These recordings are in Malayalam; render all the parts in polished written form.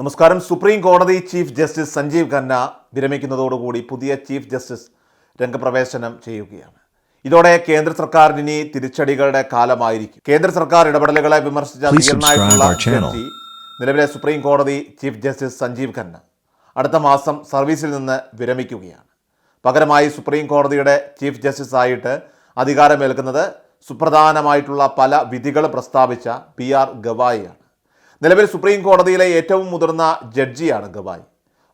നമസ്കാരം. സുപ്രീം കോടതി ചീഫ് ജസ്റ്റിസ് സഞ്ജീവ് ഖന്ന വിരമിക്കുന്നതോടുകൂടി പുതിയ ചീഫ് ജസ്റ്റിസ് രംഗപ്രവേശനം ചെയ്യുകയാണ്. ഇതോടെ കേന്ദ്ര സർക്കാരിന് തിരിച്ചടികളുടെ കാലമായിരിക്കും. കേന്ദ്ര സർക്കാർ ഇടപെടലുകളെ വിമർശിച്ച ധീരനായിട്ടുള്ള ജഡ്ജി നിലവിലെ സുപ്രീം കോടതി ചീഫ് ജസ്റ്റിസ് സഞ്ജീവ് ഖന്ന അടുത്ത മാസം സർവീസിൽ നിന്ന് വിരമിക്കുകയാണ്. പകരമായി സുപ്രീം കോടതിയുടെ ചീഫ് ജസ്റ്റിസ് ആയിട്ട് അധികാരമേൽക്കുന്നത് സുപ്രധാനമായിട്ടുള്ള പല വിധികളും പ്രസ്താവിച്ച PR ഗവായിയാണ്. നിലവിൽ സുപ്രീം കോടതിയിലെ ഏറ്റവും മുതിർന്ന ജഡ്ജിയാണ് ഗവായി.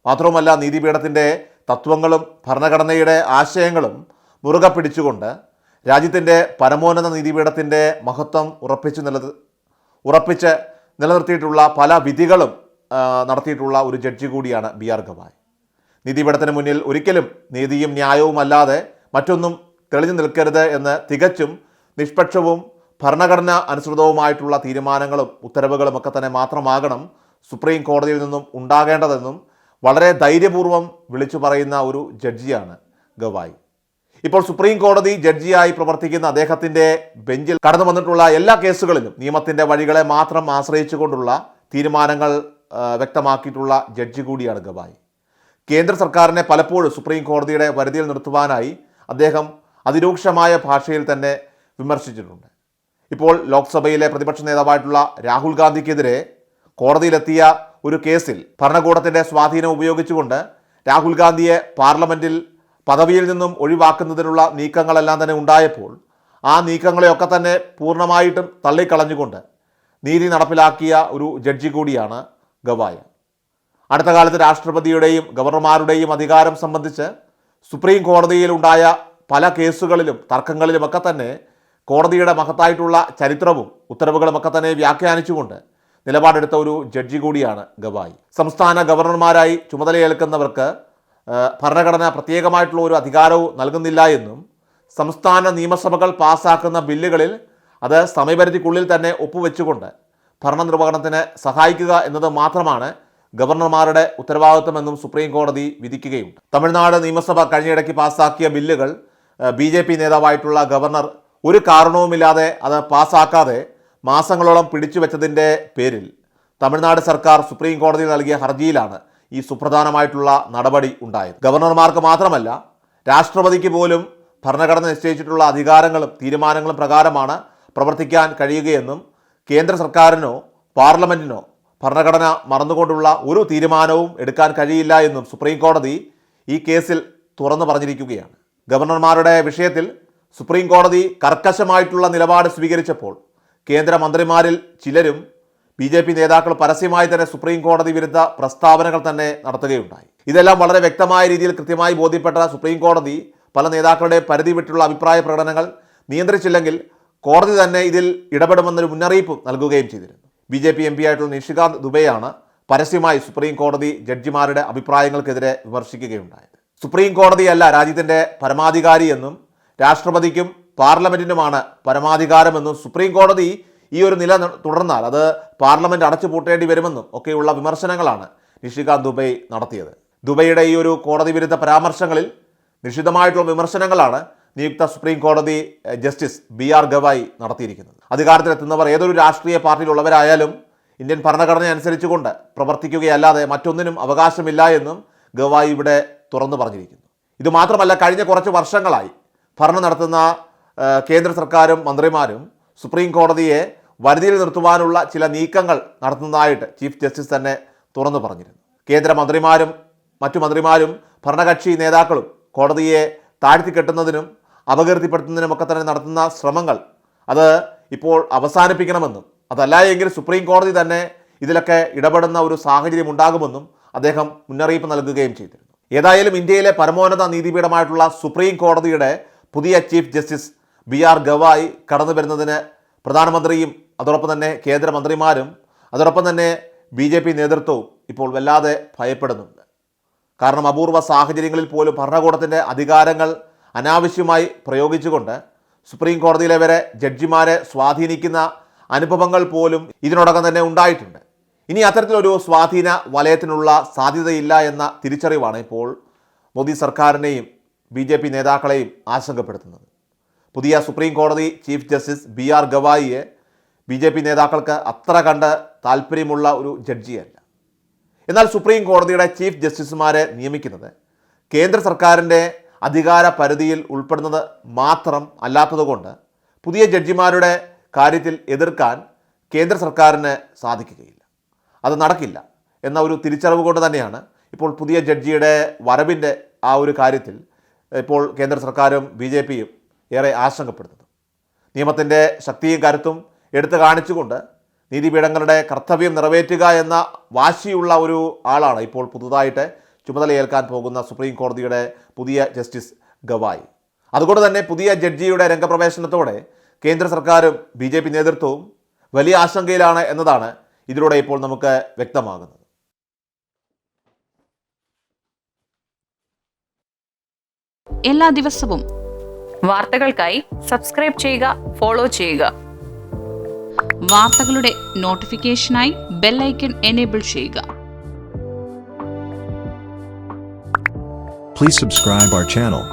മാത്രവുമല്ല, നീതിപീഠത്തിൻ്റെ തത്വങ്ങളും ഭരണഘടനയുടെ ആശയങ്ങളും മുറുകെ പിടിച്ചുകൊണ്ട് രാജ്യത്തിൻ്റെ പരമോന്നത നീതിപീഠത്തിൻ്റെ മഹത്വം ഉറപ്പിച്ച് നിലനിർത്തിയിട്ടുള്ള പല വിധികളും നടത്തിയിട്ടുള്ള ഒരു ജഡ്ജി കൂടിയാണ് PR ഗവായി. നീതിപീഠത്തിന് മുന്നിൽ ഒരിക്കലും നീതിയും ന്യായവും അല്ലാതെ മറ്റൊന്നും തെളിഞ്ഞു നിൽക്കരുത് എന്ന് തികച്ചും നിഷ്പക്ഷവും ഭരണഘടന അനുസൃതവുമായിട്ടുള്ള തീരുമാനങ്ങളും ഉത്തരവുകളും ഒക്കെ തന്നെ മാത്രമാകണം സുപ്രീം കോടതിയിൽ നിന്നും ഉണ്ടാകേണ്ടതെന്നും വളരെ ധൈര്യപൂർവ്വം വിളിച്ചു പറയുന്ന ഒരു ജഡ്ജിയാണ് ഗവായി. ഇപ്പോൾ സുപ്രീം കോടതി ജഡ്ജിയായി പ്രവർത്തിക്കുന്ന അദ്ദേഹത്തിൻ്റെ ബെഞ്ചിൽ കടന്നു വന്നിട്ടുള്ള എല്ലാ കേസുകളിലും നിയമത്തിൻ്റെ വഴികളെ മാത്രം ആശ്രയിച്ചുകൊണ്ടുള്ള തീരുമാനങ്ങൾ വ്യക്തമാക്കിയിട്ടുള്ള ജഡ്ജി കൂടിയാണ് ഗവായി. കേന്ദ്ര സർക്കാരിനെ പലപ്പോഴും സുപ്രീം കോടതിയുടെ പരിധിയിൽ നിർത്തുവാനായി അദ്ദേഹം അതിരൂക്ഷമായ ഭാഷയിൽ തന്നെ വിമർശിച്ചിട്ടുണ്ട്. ഇപ്പോൾ ലോക്സഭയിലെ പ്രതിപക്ഷ നേതാവായിട്ടുള്ള രാഹുൽ ഗാന്ധിക്കെതിരെ കോടതിയിലെത്തിയ ഒരു കേസിൽ ഭരണകൂടത്തിൻ്റെ സ്വാധീനം ഉപയോഗിച്ചുകൊണ്ട് രാഹുൽ ഗാന്ധിയെ പാർലമെൻറ്റിൽ പദവിയിൽ നിന്നും ഒഴിവാക്കുന്നതിനുള്ള നീക്കങ്ങളെല്ലാം തന്നെ ഉണ്ടായപ്പോൾ ആ നീക്കങ്ങളെയൊക്കെ തന്നെ പൂർണ്ണമായിട്ടും തള്ളിക്കളഞ്ഞുകൊണ്ട് നീതി നടപ്പിലാക്കിയ ഒരു ജഡ്ജി കൂടിയാണ് ഗവായി. അടുത്ത കാലത്ത് രാഷ്ട്രപതിയുടെയും ഗവർണർമാരുടെയും അധികാരം സംബന്ധിച്ച് സുപ്രീം കോടതിയിലുണ്ടായ പല കേസുകളിലും തർക്കങ്ങളിലുമൊക്കെ തന്നെ കോടതിയുടെ മഹത്തായിട്ടുള്ള ചരിത്രവും ഉത്തരവുകളുമൊക്കെ തന്നെ വ്യാഖ്യാനിച്ചുകൊണ്ട് നിലപാടെടുത്ത ഒരു ജഡ്ജി കൂടിയാണ് ഗവായി. സംസ്ഥാന ഗവർണർമാരായി ചുമതലയേൽക്കുന്നവർക്ക് ഭരണഘടന പ്രത്യേകമായിട്ടുള്ള ഒരു അധികാരവും നൽകുന്നില്ല എന്നും സംസ്ഥാന നിയമസഭകൾ പാസ്സാക്കുന്ന ബില്ലുകളിൽ അത് സമയപരിധിക്കുള്ളിൽ തന്നെ ഒപ്പുവെച്ചുകൊണ്ട് ഭരണനിർവഹണത്തിന് സഹായിക്കുക എന്നത് മാത്രമാണ് ഗവർണർമാരുടെ ഉത്തരവാദിത്വമെന്നും സുപ്രീം കോടതി വിധിക്കുകയുണ്ട്. തമിഴ്നാട് നിയമസഭ കഴിഞ്ഞിടയ്ക്ക് പാസ്സാക്കിയ ബില്ലുകൾ BJP നേതാവായിട്ടുള്ള ഗവർണർ ഒരു കാരണവുമില്ലാതെ അത് പാസ്സാക്കാതെ മാസങ്ങളോളം പിടിച്ചു വെച്ചതിൻ്റെ പേരിൽ തമിഴ്നാട് സർക്കാർ സുപ്രീം കോടതിയിൽ നൽകിയ ഹർജിയിലാണ് ഈ സുപ്രധാനമായിട്ടുള്ള നടപടി ഉണ്ടായത്. ഗവർണർമാർക്ക് മാത്രമല്ല, രാഷ്ട്രപതിക്ക് പോലും ഭരണഘടന നിശ്ചയിച്ചിട്ടുള്ള അധികാരങ്ങളും തീരുമാനങ്ങളും പ്രകാരമാണ് പ്രവർത്തിക്കാൻ കഴിയുകയെന്നും കേന്ദ്ര സർക്കാരിനോ പാർലമെൻറ്റിനോ ഭരണഘടന മറന്നുകൊണ്ടുള്ള ഒരു തീരുമാനവും എടുക്കാൻ കഴിയില്ല എന്നും സുപ്രീം കോടതി ഈ കേസിൽ തുറന്നു പറഞ്ഞിരിക്കുകയാണ്. ഗവർണർമാരുടെ വിഷയത്തിൽ സുപ്രീം കോടതി കർക്കശമായിട്ടുള്ള നിലപാട് സ്വീകരിച്ചപ്പോൾ കേന്ദ്രമന്ത്രിമാരിൽ ചിലരും BJP നേതാക്കൾ പരസ്യമായി തന്നെ സുപ്രീം കോടതി വിരുദ്ധ പ്രസ്താവനകൾ തന്നെ നടത്തുകയുണ്ടായി. ഇതെല്ലാം വളരെ വ്യക്തമായ രീതിയിൽ കൃത്യമായി ബോധ്യപ്പെട്ട സുപ്രീം കോടതി പല നേതാക്കളുടെ പരിധി വിട്ടുള്ള അഭിപ്രായ പ്രകടനങ്ങൾ നിയന്ത്രിച്ചില്ലെങ്കിൽ കോടതി തന്നെ ഇതിൽ ഇടപെടുമെന്നൊരു മുന്നറിയിപ്പ് നൽകുകയും ചെയ്തിരുന്നു. BJP MP ആയിട്ടുള്ള നിഷികാന്ത് ദുബെയാണ് പരസ്യമായി സുപ്രീം കോടതി ജഡ്ജിമാരുടെ അഭിപ്രായങ്ങൾക്കെതിരെ വിമർശിക്കുകയുണ്ടായത്. സുപ്രീം കോടതിയല്ല രാജ്യത്തിൻ്റെ പരമാധികാരി എന്നും രാഷ്ട്രപതിക്കും പാർലമെൻറ്റിനുമാണ് പരമാധികാരമെന്നും സുപ്രീം കോടതി ഈ ഒരു നില തുടർന്നാൽ അത് പാർലമെൻറ്റ് അടച്ചുപൂട്ടേണ്ടി വരുമെന്നും ഒക്കെയുള്ള വിമർശനങ്ങളാണ് നിഷികാന്ത് ദുബെ നടത്തിയത്. ദുബൈയുടെ ഈ ഒരു കോടതി വിരുദ്ധ പരാമർശങ്ങളിൽ നിശിതമായിട്ടുള്ള വിമർശനങ്ങളാണ് നിയുക്ത സുപ്രീം കോടതി ജസ്റ്റിസ് PR ഗവായി നടത്തിയിരിക്കുന്നത്. അധികാരത്തിലെത്തുന്നവർ ഏതൊരു രാഷ്ട്രീയ പാർട്ടിയിലുള്ളവരായാലും ഇന്ത്യൻ ഭരണഘടന അനുസരിച്ചുകൊണ്ട് പ്രവർത്തിക്കുകയല്ലാതെ മറ്റൊന്നിനും അവകാശമില്ല എന്നും ഗവായി ഇവിടെ തുറന്നു പറഞ്ഞിരിക്കുന്നു. ഇതുമാത്രമല്ല, കഴിഞ്ഞ കുറച്ച് വർഷങ്ങളായി ഭരണം നടത്തുന്ന കേന്ദ്ര സർക്കാരും മന്ത്രിമാരും സുപ്രീം കോടതിയെ വരുതിയിൽ നിർത്തുവാനുള്ള ചില നീക്കങ്ങൾ നടത്തുന്നതായിട്ട് ചീഫ് ജസ്റ്റിസ് തന്നെ തുറന്നു പറഞ്ഞിരുന്നു. കേന്ദ്രമന്ത്രിമാരും മറ്റു മന്ത്രിമാരും ഭരണകക്ഷി നേതാക്കളും കോടതിയെ താഴ്ത്തിക്കെട്ടുന്നതിനും അപകീർത്തിപ്പെടുത്തുന്നതിനുമൊക്കെ തന്നെ നടത്തുന്ന ശ്രമങ്ങൾ അത് ഇപ്പോൾ അവസാനിപ്പിക്കണമെന്നും അതല്ല എങ്കിൽ സുപ്രീം കോടതി തന്നെ ഇതിലൊക്കെ ഇടപെടുന്ന ഒരു സാഹചര്യം ഉണ്ടാകുമെന്നും അദ്ദേഹം മുന്നറിയിപ്പ് നൽകുകയും ചെയ്തിരുന്നു. ഏതായാലും ഇന്ത്യയിലെ പരമോന്നത നീതിപീഠമായിട്ടുള്ള സുപ്രീം കോടതിയുടെ പുതിയ ചീഫ് ജസ്റ്റിസ് PR ഗവായി കടന്നു വരുന്നതിന് പ്രധാനമന്ത്രിയും അതോടൊപ്പം തന്നെ കേന്ദ്രമന്ത്രിമാരും അതോടൊപ്പം തന്നെ BJP നേതൃത്വവും ഇപ്പോൾ വല്ലാതെ ഭയപ്പെടുന്നുണ്ട്. കാരണം അപൂർവ സാഹചര്യങ്ങളിൽ പോലും ഭരണകൂടത്തിൻ്റെ അധികാരങ്ങൾ അനാവശ്യമായി പ്രയോഗിച്ചുകൊണ്ട് സുപ്രീം കോടതിയിലെ വരെ ജഡ്ജിമാരെ സ്വാധീനിക്കുന്ന അനുഭവങ്ങൾ പോലും ഇതിനോടകം തന്നെ ഉണ്ടായിട്ടുണ്ട്. ഇനി അത്തരത്തിലൊരു സ്വാധീന വലയത്തിനുള്ള സാധ്യതയില്ല എന്ന തിരിച്ചറിവാണ് ഇപ്പോൾ മോദി സർക്കാരിനെയും BJP നേതാക്കളെയും ആശങ്കപ്പെടുത്തുന്നത്. പുതിയ സുപ്രീം കോടതി ചീഫ് ജസ്റ്റിസ് PR ഗവായിയെ BJP നേതാക്കൾക്ക് അത്ര കണ്ട് താല്പര്യമുള്ള ഒരു ജഡ്ജിയല്ല. എന്നാൽ സുപ്രീം കോടതിയുടെ ചീഫ് ജസ്റ്റിസുമാരെ നിയമിക്കുന്നത് കേന്ദ്ര സർക്കാരിൻ്റെ അധികാര പരിധിയിൽ ഉൾപ്പെടുന്നത് മാത്രം അല്ലാത്തതുകൊണ്ട് പുതിയ ജഡ്ജിമാരുടെ കാര്യത്തിൽ എതിർക്കാൻ കേന്ദ്ര സർക്കാരിന് സാധിക്കുകയില്ല. അത് നടക്കില്ല എന്ന ഒരു തിരിച്ചറിവ് കൊണ്ട് തന്നെയാണ് ഇപ്പോൾ പുതിയ ജഡ്ജിയുടെ വരവിൻ്റെ ആ ഒരു കാര്യത്തിൽ ഇപ്പോൾ കേന്ദ്ര സർക്കാരും BJPയും ഏറെ ആശങ്കപ്പെടുന്നത്. നിയമത്തിൻ്റെ ശക്തിയും കരുത്തും എടുത്തു കാണിച്ചുകൊണ്ട് നീതിപീഠങ്ങളുടെ കർത്തവ്യം നിറവേറ്റുക എന്ന വാശിയുള്ള ഒരു ആളാണ് ഇപ്പോൾ പുതുതായിട്ട് ചുമതലയേൽക്കാൻ പോകുന്ന സുപ്രീം കോടതിയുടെ പുതിയ ജസ്റ്റിസ് ഗവായി. അതുകൊണ്ട് തന്നെ പുതിയ ജഡ്ജിയുടെ രംഗപ്രവേശനത്തോടെ കേന്ദ്ര സർക്കാരും BJP നേതൃത്വവും വലിയ ആശങ്കയിലാണ് എന്നതാണ് ഇതിലൂടെ ഇപ്പോൾ നമുക്ക് വ്യക്തമാകുന്നത്. എല്ലാ ദിവസവും വാർത്തകൾക്കായി സബ്സ്ക്രൈബ് ചെയ്യുക, ഫോളോ ചെയ്യുക. വാർത്തകളുടെ നോട്ടിഫിക്കേഷനായി ബെൽ ഐക്കൺ എനേബിൾ ചെയ്യുക. Please subscribe our channel.